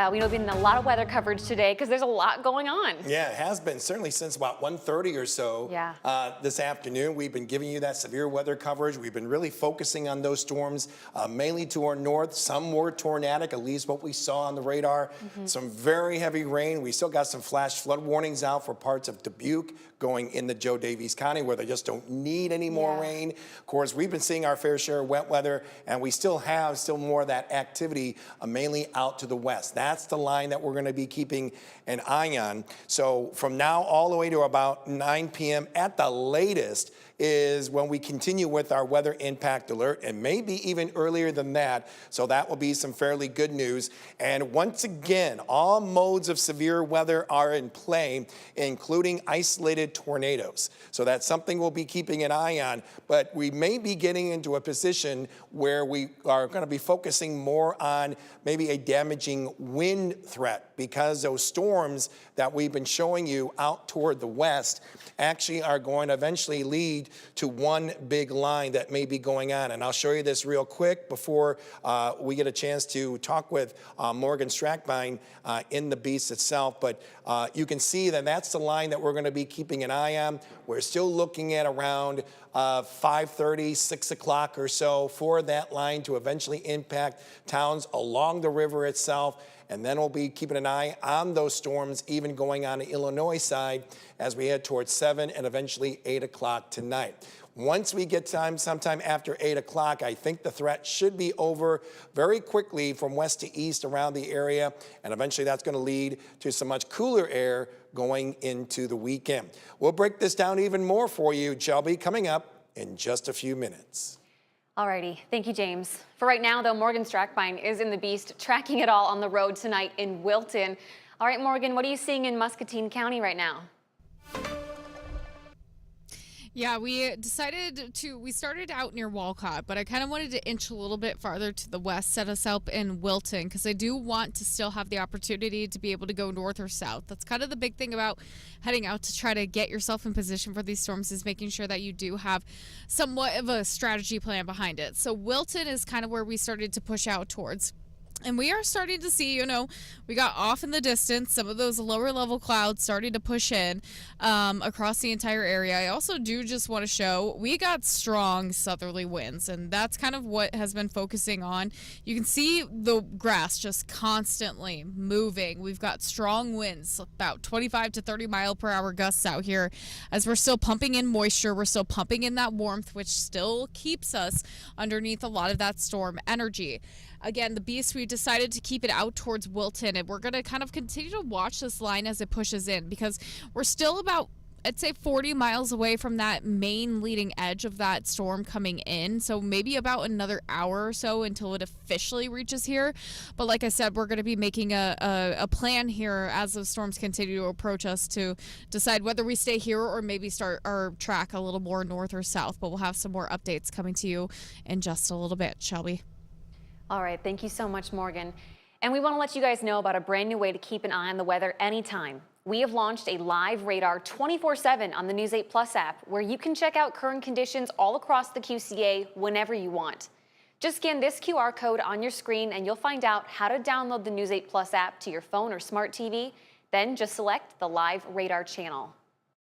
We know we've been in a lot of weather coverage today because there's a lot going on. Yeah, it has been certainly since about 1:30 or so. Yeah. This afternoon, we've been giving you that severe weather coverage. We've been really focusing on those storms, mainly to our north. Some were tornadic, at least what we saw on the radar. Some very heavy rain. We still got some flash flood warnings out for parts of Dubuque going into Joe Daviess County where they just don't need any more rain. Of course, we've been seeing our fair share of wet weather, and we still have more of that activity, mainly out to the west. That's the line that we're going to be keeping an eye on. So from now all the way to about 9 p.m. at the latest is when we continue with our weather impact alert, and maybe even earlier than that. So that will be some fairly good news. And once again, all modes of severe weather are in play, including isolated tornadoes. So that's something we'll be keeping an eye on. But we may be getting into a position where we are going to be focusing more on maybe a damaging wind threat, because those storms that we've been showing you out toward the west actually are going to eventually lead to one big line that may be going on. And I'll show you this real quick before we get a chance to talk with Morgan Strackbein in the beast itself. But you can see that that's the line that we're going to be keeping an eye on. We're still looking at around 5:30, 6 o'clock or so for that line to eventually impact towns along the river itself. And then we'll be keeping an eye on those storms even going on the Illinois side as we head towards 7 and eventually 8 o'clock tonight. Once we get sometime after 8 o'clock, I think the threat should be over very quickly from west to east around the area. And eventually that's going to lead to some much cooler air going into the weekend. We'll break this down even more for you, Shelby, coming up in just a few minutes. Alrighty, thank you, James. For right now, though, Morgan Strackbein is in the beast, tracking it all on the road tonight in Wilton. All right, Morgan, what are you seeing in Muscatine County right now? Yeah, we started out near Walcott, but I kind of wanted to inch a little bit farther to the west, set us up in Wilton, because I do want to still have the opportunity to be able to go north or south. That's kind of the big thing about heading out to try to get yourself in position for these storms, is making sure that you do have somewhat of a strategy plan behind it. So Wilton is kind of where we started to push out towards. And we are starting to see, we got off in the distance, some of those lower level clouds starting to push in across the entire area. I also do just want to show we got strong southerly winds, and that's kind of what has been focusing on. You can see the grass just constantly moving. We've got strong winds, about 25 to 30 mile per hour gusts out here, as we're still pumping in moisture. We're still pumping in that warmth, which still keeps us underneath a lot of that storm energy. Again, the beast, we decided to keep it out towards Wilton, and we're going to kind of continue to watch this line as it pushes in, because we're still about, I'd say, 40 miles away from that main leading edge of that storm coming in. So maybe about another hour or so until it officially reaches here. But like I said, we're going to be making a plan here as the storms continue to approach us to decide whether we stay here or maybe start our track a little more north or south. But we'll have some more updates coming to you in just a little bit, Shelby. All right, thank you so much, Morgan. And we want to let you guys know about a brand new way to keep an eye on the weather anytime. We have launched a live radar 24/7 on the News 8 Plus app, where you can check out current conditions all across the QCA whenever you want. Just scan this QR code on your screen and you'll find out how to download the News 8 Plus app to your phone or smart TV. Then just select the live radar channel.